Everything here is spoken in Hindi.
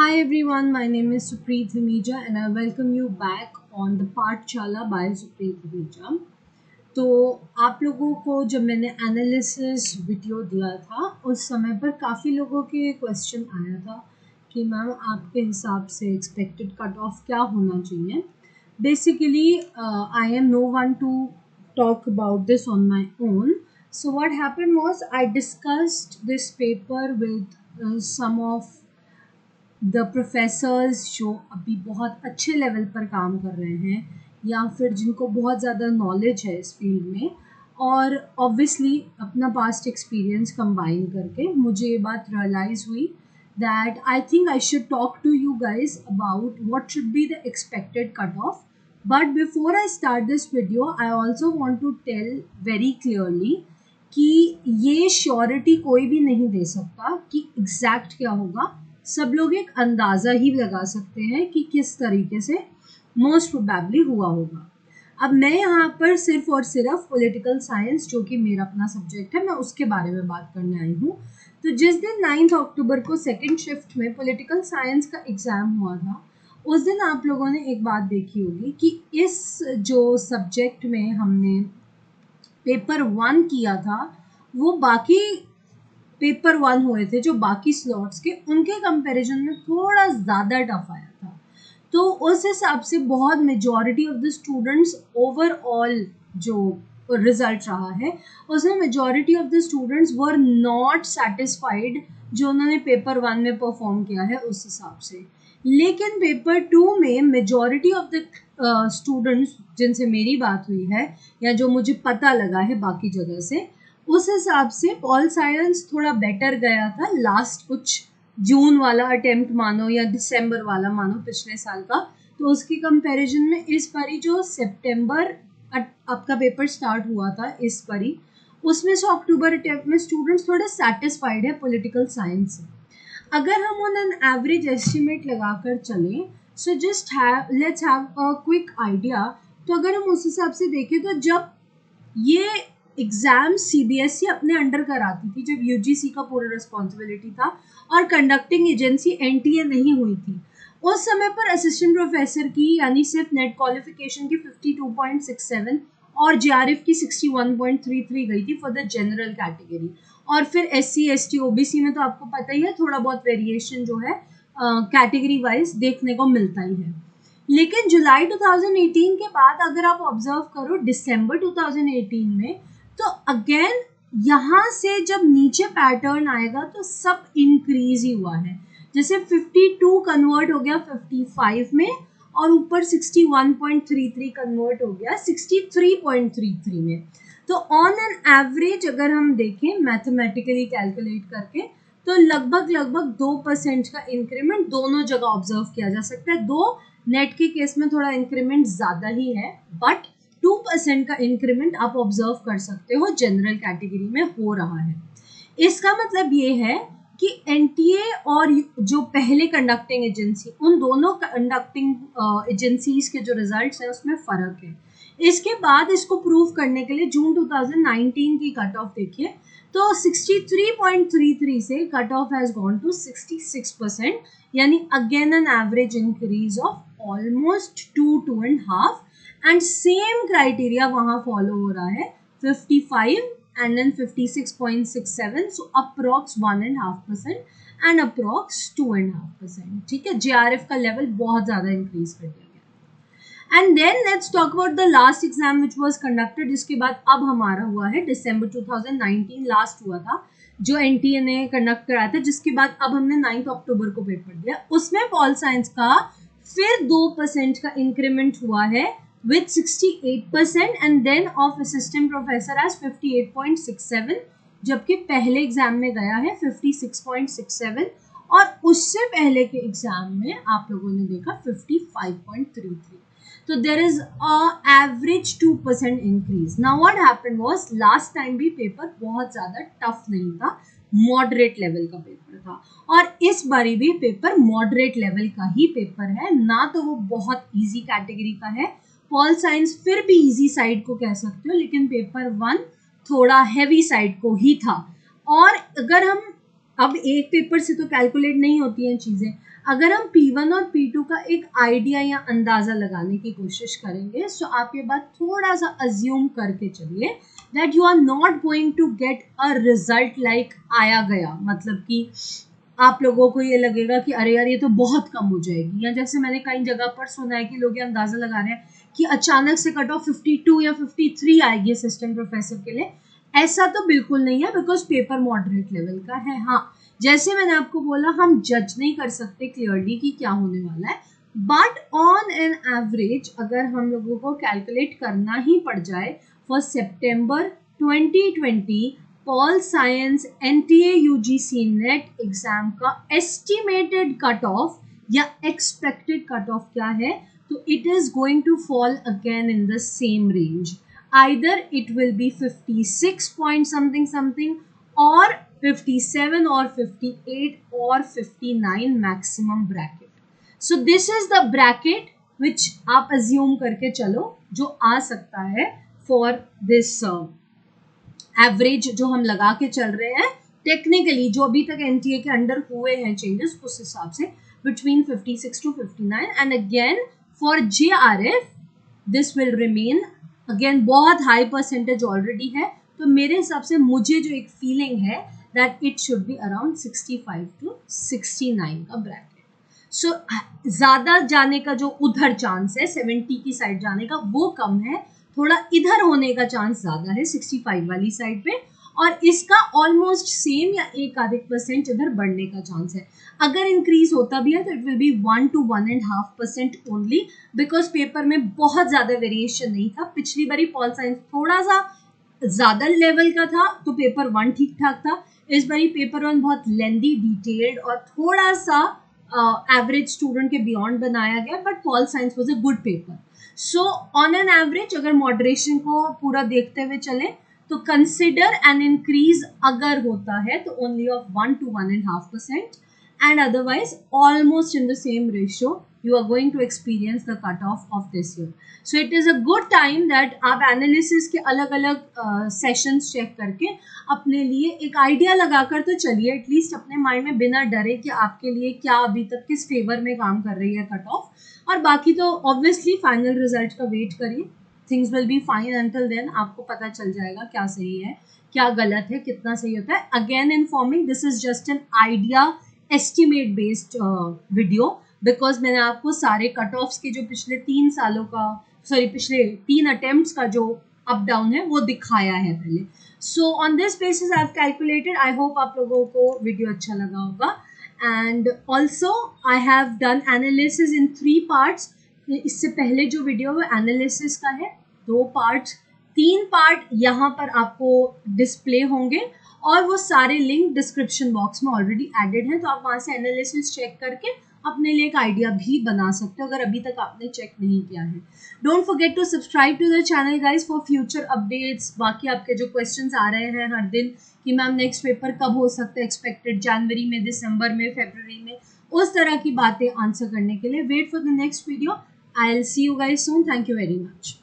Hi everyone, my name is Supreet Himija and I welcome you back on the Pathshala by Supreet Himija. तो आप लोगों को जब मैंने एनालिसिस वीडियो दिया था उस समय पर काफ़ी लोगों के क्वेश्चन आया था कि मैम आपके हिसाब से एक्सपेक्टेड कट ऑफ क्या होना चाहिए. Basically I am no one to talk about this on my own. So what happened was I discussed this paper with some of the professors जो अभी बहुत अच्छे लेवल पर काम कर रहे हैं या फिर जिनको बहुत ज़्यादा नॉलेज है इस फील्ड में, और ऑब्वियसली अपना पास्ट एक्सपीरियंस कंबाइन करके मुझे ये बात रियलाइज़ हुई that I think I should talk to you guys about what should be the expected cut off. But before I start this video I also want to tell very clearly कि ये श्योरिटी कोई भी नहीं दे सकता कि एग्जैक्ट क्या होगा. सब लोग एक अंदाज़ा ही लगा सकते हैं कि किस तरीके से मोस्ट प्रोबेबली हुआ होगा. अब मैं यहाँ पर सिर्फ और सिर्फ पॉलिटिकल साइंस, जो कि मेरा अपना सब्जेक्ट है, मैं उसके बारे में बात करने आई हूँ. तो जिस दिन 9 अक्टूबर को सेकेंड शिफ्ट में पॉलिटिकल साइंस का एग्ज़ाम हुआ था, उस दिन आप लोगों ने एक बात देखी होगी कि इस जो सब्जेक्ट में हमने पेपर 1 किया था वो बाकी पेपर 1 हुए थे जो बाकी स्लॉट्स के, उनके कंपैरिजन में थोड़ा ज़्यादा टफ आया था. तो उस हिसाब से बहुत majority of the students overall जो रिजल्ट रहा है उसमें majority of the students were not satisfied जो उन्होंने पेपर 1 में परफॉर्म किया है उस हिसाब से. लेकिन पेपर 2 में मेजॉरिटी ऑफ द स्टूडेंट्स जिनसे मेरी बात हुई है या जो मुझे पता लगा है बाकी जगह से, उस हिसाब से पॉल साइंस थोड़ा बेटर गया था. लास्ट कुछ जून वाला अटेम्प्ट मानो या दिसंबर वाला मानो पिछले साल का, तो उसकी कंपैरिजन में इस बारी जो सितंबर आपका पेपर स्टार्ट हुआ था इस बारी, उसमें से अक्टूबर अटेम्प्ट में स्टूडेंट्स थोड़े सेटिस्फाइड है पॉलिटिकल साइंस से. अगर हम ऑन एन एवरेज एस्टिमेट लगाकर चलें, so just let's have a quick idea. तो अगर हम उस हिसाब से देखें तो जब ये एग्जाम सीबीएसई अपने अंडर कराती थी, जब यूजीसी का पूरा रिस्पॉन्सिबिलिटी था और कंडक्टिंग एजेंसी एनटीए नहीं हुई थी, उस समय पर असिस्टेंट प्रोफेसर की यानी सिर्फ नेट क्वालिफिकेशन की 52.67 और जेआरएफ की 61.33 गई थी फॉर द जनरल कैटेगरी. और फिर एससी एसटी ओबीसी में तो आपको पता ही है थोड़ा बहुत वेरिएशन जो है कैटेगरी वाइज देखने को मिलता ही है. लेकिन जुलाई 2018 के बाद अगर आप ऑब्जर्व करो दिसंबर 2018 में, तो अगेन यहाँ से जब नीचे पैटर्न आएगा तो सब इंक्रीज ही हुआ है. जैसे 52 कन्वर्ट हो गया 55 में और ऊपर 61.33 कन्वर्ट हो गया 63.33 में. तो ऑन एन एवरेज अगर हम देखें मैथमेटिकली कैलकुलेट करके, तो लगभग 2% का इंक्रीमेंट दोनों जगह ऑब्जर्व किया जा सकता है. दो नेट के केस में थोड़ा इंक्रीमेंट ज़्यादा ही है, बट 2% का इंक्रीमेंट आप ऑब्जर्व कर सकते हो जनरल कैटेगरी में हो रहा है. इसका मतलब ये है कि एनटीए और जो पहले कंडक्टिंग एजेंसी, उन दोनों कंडक्टिंग एजेंसीज के जो रिजल्ट्स हैं उसमें फ़र्क है. इसके बाद इसको प्रूव करने के लिए जून 2019 की कट ऑफ देखिए, तो 63.33 से cut off has gone to 66%, यानी again an average increase of almost 2.5. And same criteria वहाँ फॉलो हो रहा है 55 and then 56.67, so approx 1.5% and approx 2.5%. ठीक है, जेआरएफ का लेवल बहुत ज़्यादा इंक्रीज कर दिया गया. And then let's talk about the last exam which was conducted, जिसके बाद अब हमारा हुआ है दिसंबर 2019 लास्ट हुआ था जो एनटीए ने कंडक्ट कराया था, जिसके बाद अब हमने 9 अक्टूबर को पेपर दिया. उसमें पॉल साइंस का फिर 2% का इंक्रीमेंट हुआ है with 68% and then of assistant professor as 58.67, जबकि पहले एग्जाम में गया है 56.67 और उससे पहले के एग्जाम में आप लोगों ने देखा 55.33. तो there is a average 2% increase. Now what happened was, last time भी पेपर बहुत ज़्यादा टफ नहीं था, मॉडरेट लेवल का पेपर था, और इस बारी भी पेपर मॉडरेट लेवल का ही पेपर है. ना तो वो बहुत इजी कैटेगरी का है, पॉल साइंस फिर भी इजी साइड को कह सकते हो, लेकिन पेपर 1 थोड़ा हैवी साइड को ही था. और अगर हम अब एक पेपर से तो कैलकुलेट नहीं होती हैं चीज़ें। अगर हम P1 और P2 का एक आइडिया या अंदाज़ा लगाने की कोशिश करेंगे, सो आप ये बात थोड़ा सा अज्यूम करके चलिए that you are not going to get a result like आया गया, मतलब कि आप लोगों को ये लगेगा कि अरे यार ये तो बहुत कम हो जाएगी, या जैसे मैंने कई जगह पर सुना है कि लोग ये अंदाज़ा लगा रहे हैं कि अचानक से कट ऑफ 52 या 53 आएगी असिस्टेंट प्रोफेसर के लिए। ऐसा तो बिल्कुल नहीं है, बिकॉज पेपर मॉडरेट लेवल का है। हाँ, जैसे मैंने आपको बोला, हम जज नहीं कर सकते क्लियरली कि क्या होने वाला है, बट ऑन एन एवरेज अगर हम लोगों को कैलकुलेट करना ही पड़ जाए फॉर सितंबर 2020 pol science NTA UGC NET exam का एस्टिमेटेड कट ऑफ या एक्सपेक्टेड कट ऑफ क्या है, तो it is going to fall again in the same range. Either it will be 56 point something something or 57 or 58 or 59 maximum bracket. So this is the bracket which आप assume करके चलो जो आ सकता है for this average जो हम लगा के चल रहे हैं। टेक्निकली जो अभी तक एनटीए के अंडर हुए हैं चेंजेस, उस हिसाब से between 56 to 59 and again for JRF this will remain again बहुत हाई परसेंटेज ऑलरेडी है, तो मेरे हिसाब से मुझे जो एक फीलिंग है that it should be around 65 to 69 का ब्रैकेट। सो ज़्यादा जाने का जो उधर चांस है 70 की साइड जाने का वो कम है, थोड़ा इधर होने का चांस ज़्यादा है 65 वाली साइड पे, और इसका ऑलमोस्ट सेम या एक आधे % इधर बढ़ने का चांस है। अगर इंक्रीज होता भी है तो it will be 1 to 1.5% only, because paper में बहुत ज़्यादा वेरिएशन नहीं था। पिछली बारी पॉल साइंस थोड़ा सा ज़्यादा लेवल का था तो पेपर 1 ठीक ठाक था, इस बारी पेपर 1 बहुत लेंदी, डिटेल्ड और थोड़ा सा एवरेज स्टूडेंट के बियॉन्ड बनाया गया, but pol science was a good paper. So on an average अगर मॉडरेशन को पूरा देखते हुए चलें तो कंसिडर एन इंक्रीज अगर होता है तो only of 1 to 1.5%, and otherwise almost in the same ratio you are going to experience the cutoff of this year. So it is a good time that आप एनालिसिस के अलग अलग सेशंस चेक करके अपने लिए एक आइडिया लगाकर तो चलिए, एटलीस्ट अपने माइंड में बिना डरे कि आपके लिए क्या अभी तक किस फेवर में काम कर रही है कट ऑफ, और बाकी तो ऑब्वियसली फाइनल रिजल्ट का वेट करिए। Things will be fine until then, आपको पता चल जाएगा क्या सही है क्या गलत है, कितना सही होता है। Again informing this is just an idea estimate based video, because मैंने आपको सारे कट ऑफ्स के जो पिछले 3 सालों का पिछले 3 अटेम्प्ट्स का जो अप डाउन है वो दिखाया है पहले। So on this basis I have calculated. I hope आप लोगों को वीडियो अच्छा लगा होगा, and also I have done analysis in 3 parts. इससे पहले जो वीडियो वो एनालिसिस का है, 2 पार्ट्स, 3 पार्ट यहाँ पर आपको डिस्प्ले होंगे और वो सारे लिंक डिस्क्रिप्शन बॉक्स में ऑलरेडी एडेड हैं, तो आप वहाँ से एनालिसिस चेक करके अपने लिए एक आइडिया भी बना सकते हो अगर अभी तक आपने चेक नहीं किया है। Don't forget to subscribe to the channel guys for future updates. बाकी आपके जो क्वेश्चंस आ रहे हैं हर दिन कि मैम नेक्स्ट पेपर कब हो सकता है एक्सपेक्टेड, जनवरी में, दिसंबर में, फरवरी में, उस तरह की बातें आंसर करने के लिए wait for the next video. I will see you guys soon. Thank you very much.